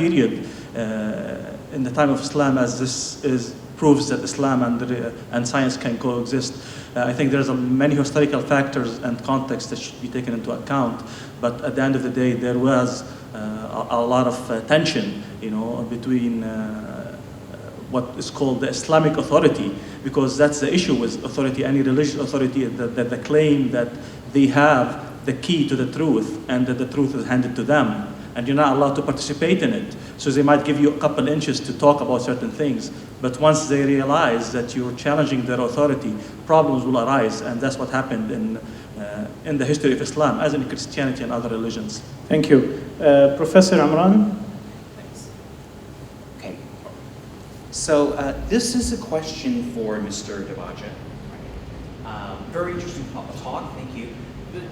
period in the time of Islam, as this proves that Islam and science can coexist. I think there's many historical factors and contexts that should be taken into account, but at the end of the day, there was a lot of tension, between what is called the Islamic authority, because that's the issue with authority, any religious authority, that the claim that they have the key to the truth and that the truth is handed to them, and you're not allowed to participate in it. So they might give you a couple inches to talk about certain things, but once they realize that you're challenging their authority, problems will arise, and that's what happened in the history of Islam, as in Christianity and other religions. Thank you. Professor Amran? Thanks. Okay. So this is a question for Mr. Debaja. Very interesting talk, thank you.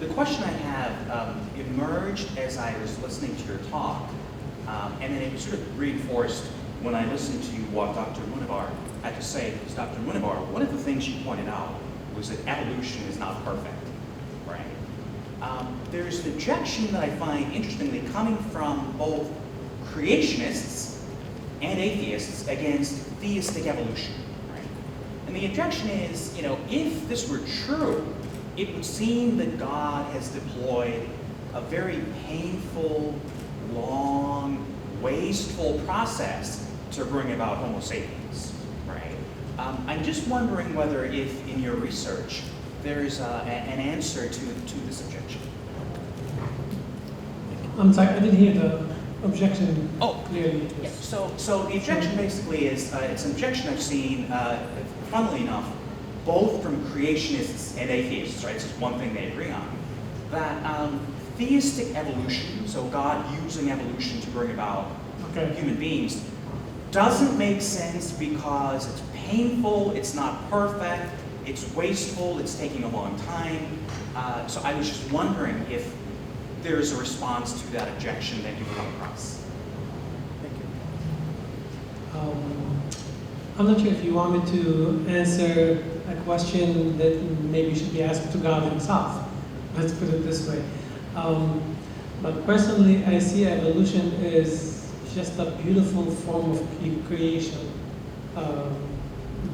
The question I have emerged as I was listening to your talk, and then it was sort of reinforced when I listened to what Dr. Munawar had to say. Because Dr. Munawar, one of the things she pointed out was that evolution is not perfect, right? There's an objection that I find interestingly coming from both creationists and atheists against theistic evolution, right? And the objection is, if this were true, it would seem that God has deployed a very painful, long, wasteful process to bring about Homo sapiens, right? I'm just wondering whether if in your research there's an answer to this objection. I'm sorry, I didn't hear the objection clearly. Yeah, so the objection basically is, it's an objection I've seen, funnily enough, both from creationists and atheists, right? This is one thing they agree on, that theistic evolution, so God using evolution to bring about human beings, doesn't make sense because it's painful, it's not perfect, it's wasteful, it's taking a long time. So I was just wondering if there's a response to that objection that you've come across. Thank you. I'm not sure if you want me to answer a question that maybe should be asked to God himself. Let's put it this way. But personally, I see evolution as just a beautiful form of creation.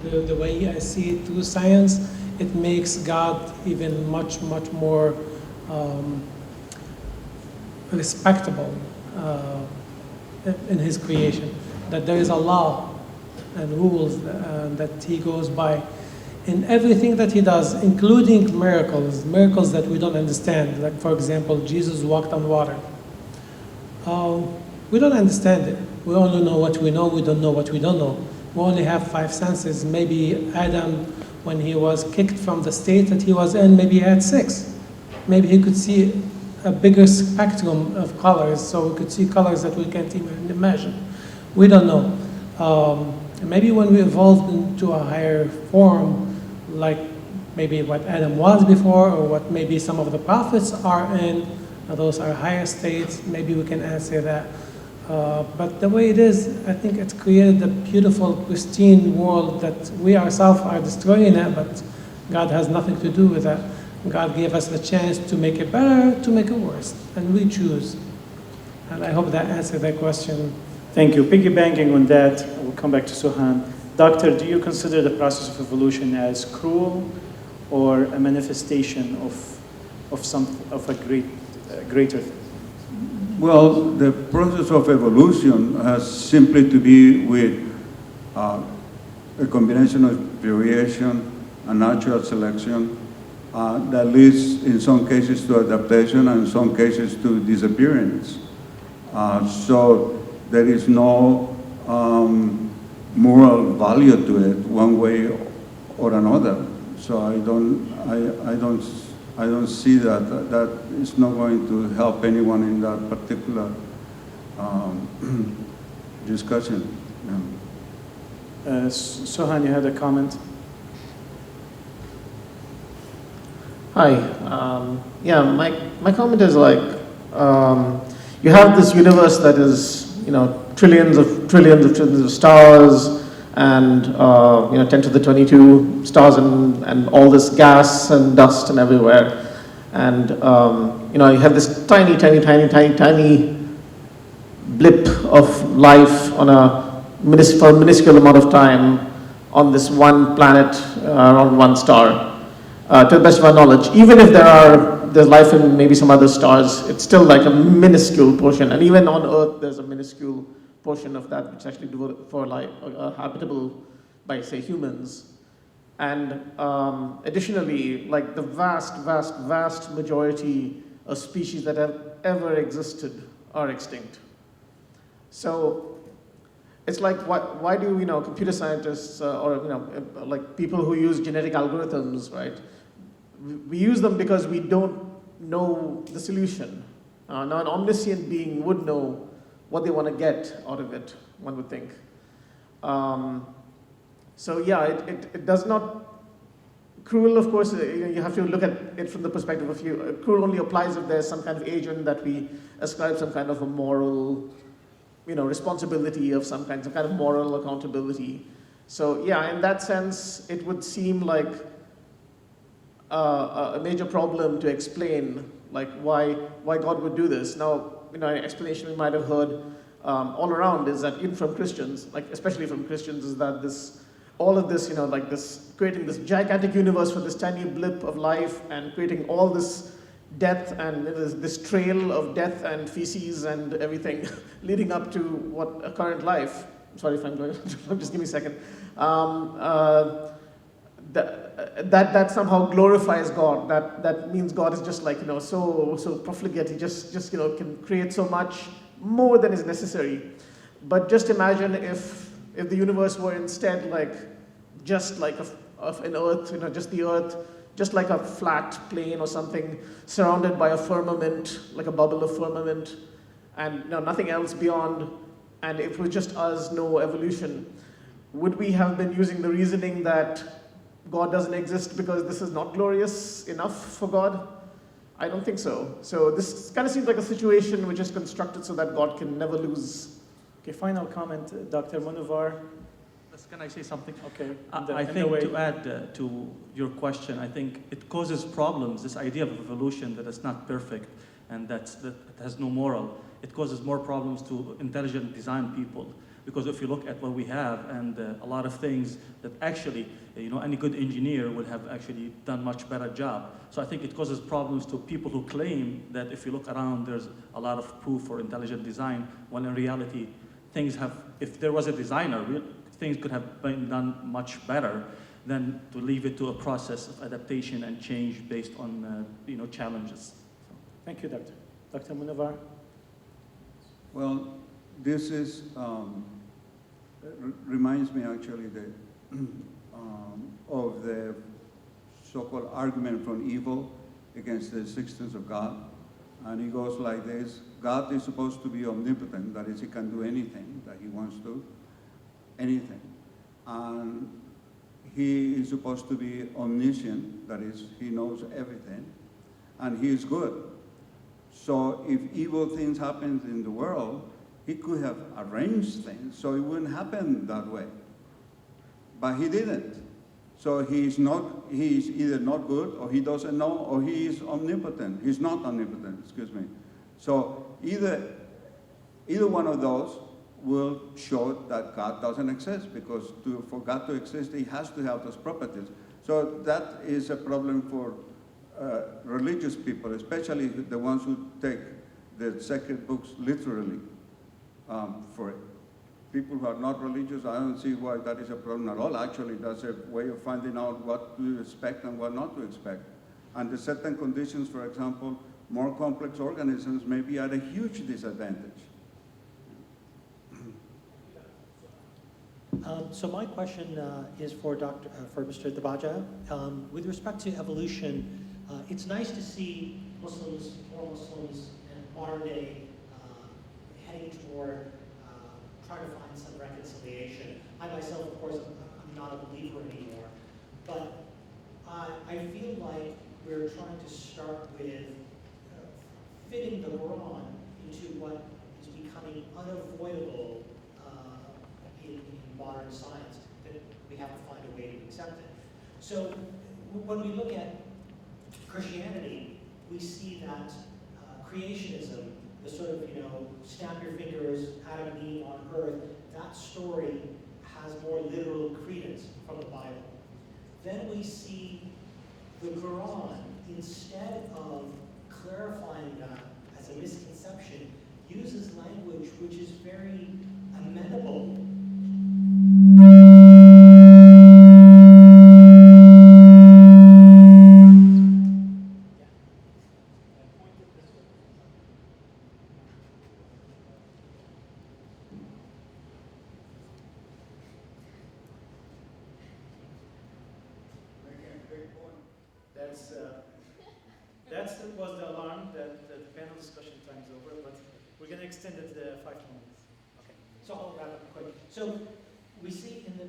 The way I see it through science, it makes God even much more respectable in his creation. That there is a law and rules that he goes by in everything that he does, including miracles that we don't understand. Like, for example, Jesus walked on water. We don't understand it. We only know what we know. We don't know what we don't know. We only have 5 senses. Maybe Adam, when he was kicked from the state that he was in, maybe he had 6. Maybe he could see a bigger spectrum of colors, so we could see colors that we can't even imagine. We don't know. Maybe when we evolved into a higher form, like maybe what Adam was before, or what maybe some of the prophets are in, those are higher states, maybe we can answer that. But the way it is, I think it's created a beautiful, pristine world that we ourselves are destroying it, but God has nothing to do with that. God gave us the chance to make it better, to make it worse, and we choose. And I hope that answered that question. Thank you. Piggybacking on that, we'll come back to Suhan. Doctor, do you consider the process of evolution as cruel or a manifestation of a greater thing? Well, the process of evolution has simply to be with a combination of variation and natural selection that leads in some cases to adaptation and in some cases to disappearance. So there is no moral value to it one way or another. So I don't see that is not going to help anyone in that particular discussion. Suhan, you had a comment? Hi. Yeah, my comment is like, you have this universe that is, trillions of stars, and 10 to the 22 stars, and all this gas and dust and everywhere, and you have this tiny blip of life on for a minuscule amount of time on this one planet, on one star. To the best of our knowledge, even if there's life in maybe some other stars, it's still like a minuscule portion. And even on Earth, there's a minuscule portion of that which is actually devoted for life, habitable by, say, humans. And additionally, like the vast majority of species that have ever existed are extinct. So it's like, why do computer scientists or like people who use genetic algorithms, right? We use them because we don't know the solution. Now an omniscient being would know what they want to get out of it, one would think. So yeah, it does not, cruel, of course, you have to look at it from the perspective of cruel only applies if there's some kind of agent that we ascribe some kind of a moral responsibility of some kind of moral accountability. So yeah, in that sense, it would seem like a major problem to explain, like why God would do this. Now, an explanation we might have heard all around is that even from Christians, like especially from Christians, is that all of this, like this, creating this gigantic universe for this tiny blip of life and creating all this death and this trail of death and feces and everything leading up to what a current life. I'm sorry if I'm going, just give me a second. That somehow glorifies God. That means God is just like, so profligate. He just can create so much more than is necessary. But just imagine if the universe were instead just like an earth, just the earth, just like a flat plane or something, surrounded by a firmament, like a bubble of firmament, and nothing else beyond, and it was just us, no evolution. Would we have been using the reasoning that God doesn't exist because this is not glorious enough for God? I don't think so. So this kind of seems like a situation which is constructed so that God can never lose. Okay, final comment, Dr. Munawar. Can I say something? Okay. I think to add to your question, I think it causes problems, this idea of evolution that is not perfect and that has no moral. It causes more problems to intelligent design people. Because if you look at what we have and a lot of things that actually, any good engineer would have actually done much better job. So I think it causes problems to people who claim that if you look around, there's a lot of proof for intelligent design, when in reality, if there was a designer, things could have been done much better than to leave it to a process of adaptation and change based on challenges. Thank you, Doctor. Dr. Munawar. Well, this reminds me actually of the so-called argument from evil against the existence of God. And it goes like this: God is supposed to be omnipotent, that is, he can do anything that he wants to. Anything. And he is supposed to be omniscient, that is, he knows everything, and he is good. So if evil things happen in the world, he could have arranged things so it wouldn't happen that way. But he didn't. So he's either not good, or he doesn't know, or he is omnipotent. He's not omnipotent, excuse me. So either one of those will show that God doesn't exist, because for God to exist, he has to have those properties. So that is a problem for religious people, especially the ones who take the sacred books literally. For people who are not religious, I don't see why that is a problem at all. Actually, that's a way of finding out what to expect and what not to expect. Under certain conditions, for example, more complex organisms may be at a huge disadvantage. So my question is for Mr. Dabaja. With respect to evolution, it's nice to see Muslims, more Muslims, and modern day heading toward trying to find some reconciliation. I myself, of course, I'm not a believer anymore, but I feel like we're trying to start with fitting the Quran into what is becoming unavoidable in modern science, that we have to find a way to accept it. So when we look at Christianity, we see that creationism the sort of, snap your fingers, Adam and Eve on earth, that story has more literal credence from the Bible. Then we see the Quran, instead of clarifying that as a misconception, uses language which is very amenable. That was the alarm that the panel discussion time is over, but we're going to extend it to 5 minutes. Okay, so I'll wrap up quick. So we see in the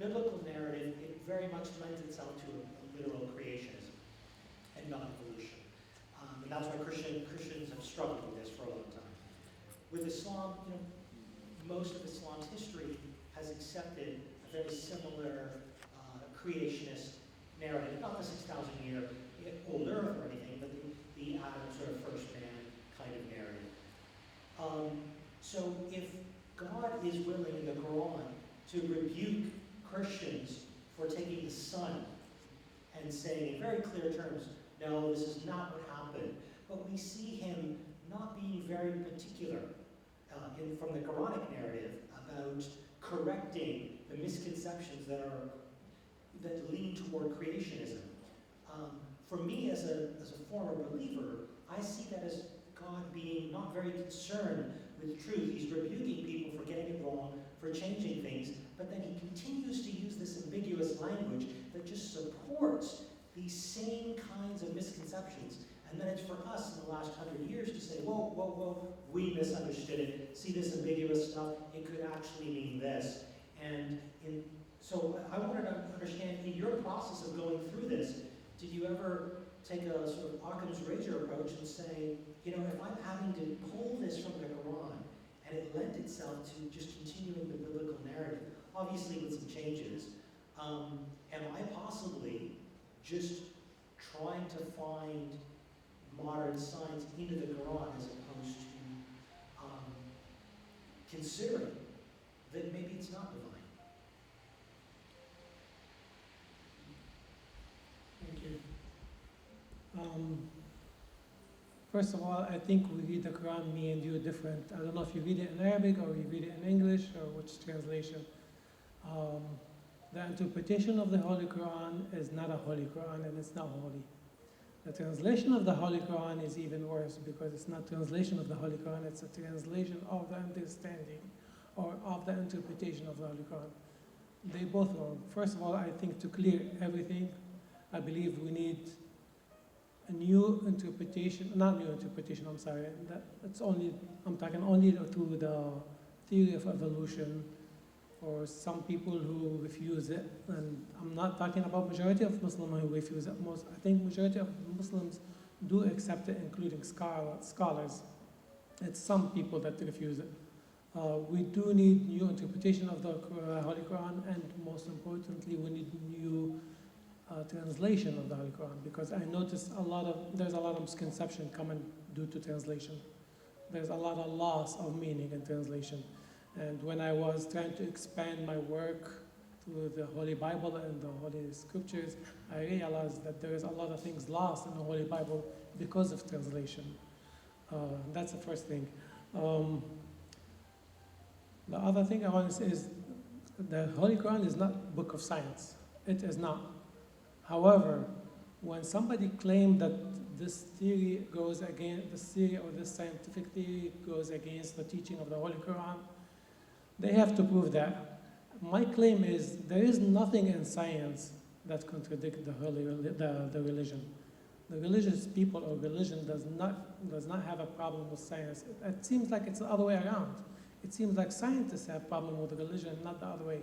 biblical narrative, it very much lends itself to a literal creationism and not evolution. And that's why Christians have struggled with this for a long time. With Islam, most of Islam's history has accepted a very similar creationist narrative, not the 6,000-year old earth or anything, but the Adam sort of first man kind of narrative. So if God is willing in the Quran to rebuke Christians for taking the sun and saying in very clear terms, no, this is not what happened, but we see him not being very particular from the Quranic narrative about correcting the misconceptions that lean toward creationism. For me, as a former believer, I see that as God being not very concerned with truth. He's rebuking people for getting it wrong, for changing things, but then he continues to use this ambiguous language that just supports these same kinds of misconceptions. And then it's for us in the last 100 years to say, whoa, we misunderstood it. See this ambiguous stuff, it could actually mean this. And so I wanted to understand, in your process of going through this, did you ever take a sort of Occam's razor approach and say, if I'm having to pull this from the Quran, and it lent itself to just continuing the biblical narrative, obviously with some changes, am I possibly just trying to find modern science into the Quran as opposed to considering that maybe it's not divine? Thank you. First of all, I think we read the Quran, me and you, different. I don't know if you read it in Arabic or you read it in English or which translation. The interpretation of the Holy Quran is not a Holy Quran, and it's not holy. The translation of the Holy Quran is even worse because it's not translation of the Holy Quran, it's a translation of the understanding or of the interpretation of the Holy Quran. They both wrong. First of all, I think to clear everything, I believe we need a new interpretation, not new interpretation, I'm sorry. I'm talking only to the theory of evolution for some people who refuse it. And I'm not talking about majority of Muslims who refuse it. I think majority of Muslims do accept it, including scholars. It's some people that refuse it. We do need new interpretation of the Holy Quran, and most importantly, we need new translation of the Holy Quran, because I noticed there's a lot of misconception coming due to translation. There's a lot of loss of meaning in translation. And when I was trying to expand my work through the Holy Bible and the Holy Scriptures, I realized that there is a lot of things lost in the Holy Bible because of translation. That's the first thing. The other thing I want to say is the Holy Quran is not a book of science. It is not. However, when somebody claims that this theory goes against, this theory or this scientific theory goes against the teaching of the Holy Quran, they have to prove that. My claim is there is nothing in science that contradicts the religion. The religious people or religion does not have a problem with science. It seems like it's the other way around. It seems like scientists have problem with religion, not the other way.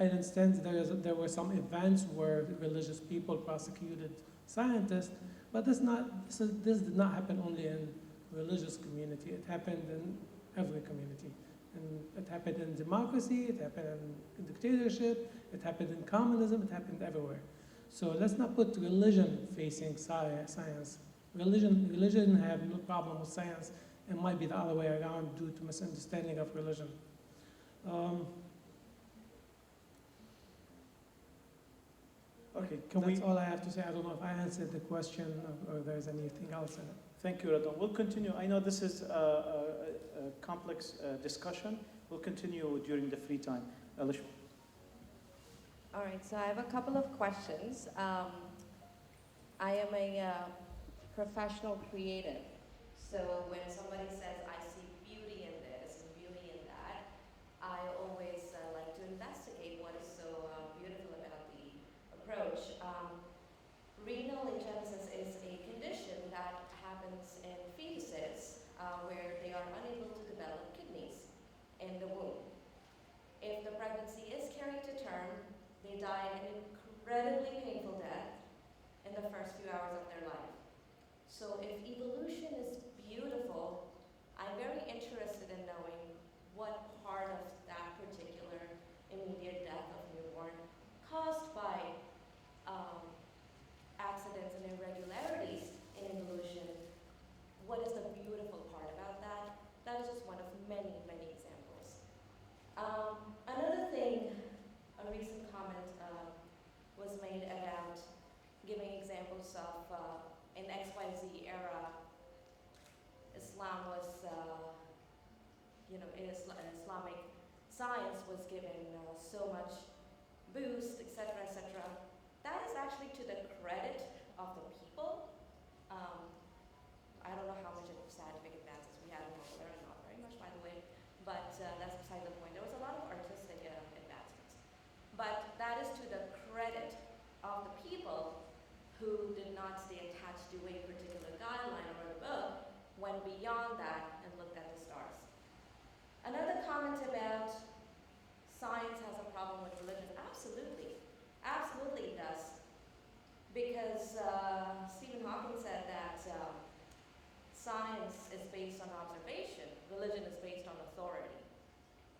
I understand there were some events where religious people prosecuted scientists, but this did not happen only in religious community. It happened in every community. And it happened in democracy, it happened in dictatorship, it happened in communism, it happened everywhere. So let's not put religion facing science. Religion have no problem with science. It might be the other way around due to misunderstanding of religion. Okay, That's all I have to say. I don't know if I answered the question or there's anything else in it. Thank you, Radon. We'll continue. I know this is a complex discussion. We'll continue during the free time. Alish. All right, so I have a couple of questions. I am a professional creative. So when somebody says, I see beauty in this and beauty in that, I always like to investigate what is so beautiful about the approach. Renal ingenesis is a condition that happens in fetuses where they are unable to develop kidneys in the womb. If the pregnancy is carried to term, they die an incredibly painful death in the first few hours of their life. So if evolution is beautiful, I'm very interested in knowing what part of that particular immediate death of newborn caused by accidents and irregularities in evolution. What is the beautiful part about that? That is just one of many, many examples. Another thing, a recent comment was made about giving examples of in XYZ era, Islam was, Islamic science was given so much boost, etc., etc. That is actually to the credit of the people. I don't know how much of scientific advances we had in Mongolia, not very much, by the way, but that's beside the point. There was a lot of artistic advancements. But that is to the credit of the people who did not stay attached to a particular guideline or a book, went beyond that and looked at the stars. Another comment about science has a problem with religion. Absolutely. Absolutely it does. Because Stephen Hawking said that science is based on observation, religion is based on authority.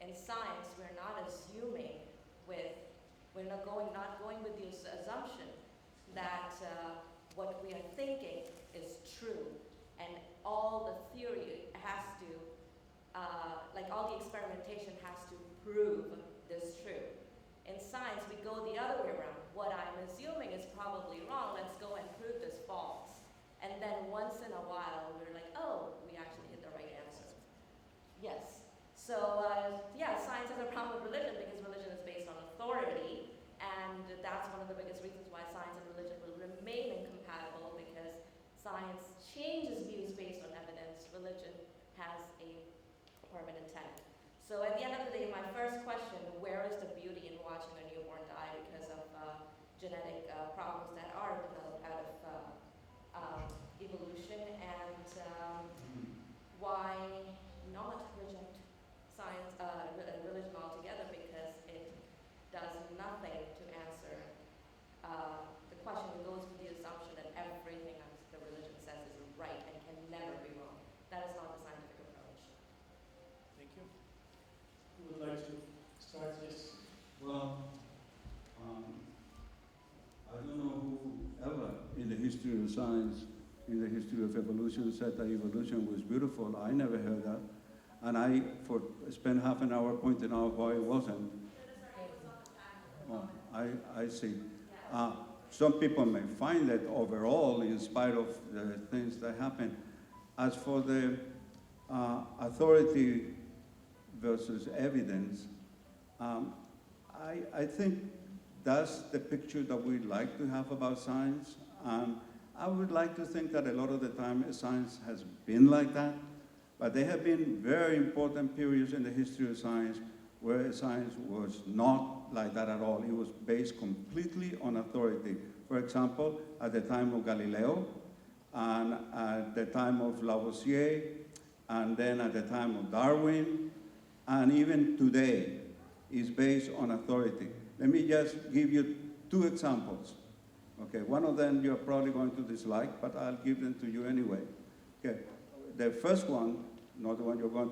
In science, we're not assuming we're not going with the assumption that what we are thinking is true, and all the theory has to, all the experimentation has to prove this true. In science, we go the other way around. What I'm assuming is probably wrong, let's go and prove this false. And then once in a while, we're like, oh, we actually hit the right answer. Yes. So, science has a problem with religion because religion is based on authority, and that's one of the biggest reasons why science and religion will remain incompatible, because science changes views based on evidence. Religion has a permanent tenet. So at the end of the day, my first question, where is the beauty in watching a newborn die because of genetic problems that are developed out of evolution, and why not reject science, religion altogether, because it does nothing to answer the question. It goes with the assumption that everything the religion says is right and can never be wrong. That is not the scientific approach. Thank you. Who would like to start this? Well, I don't know who ever in the history of science, in the history of evolution, said that evolution was beautiful. I never heard that. And I spent half an hour pointing out why it wasn't. Oh, I see. Some people may find that overall, in spite of the things that happen. As for the authority versus evidence, I think that's the picture that we like to have about science. I would like to think that a lot of the time science has been like that, but there have been very important periods in the history of science where science was not like that at all. It was based completely on authority. For example, at the time of Galileo, and at the time of Lavoisier, and then at the time of Darwin, and even today is based on authority. Let me just give you two examples. Okay, one of them you're probably going to dislike, but I'll give them to you anyway. Okay, the first one, not the one you're going to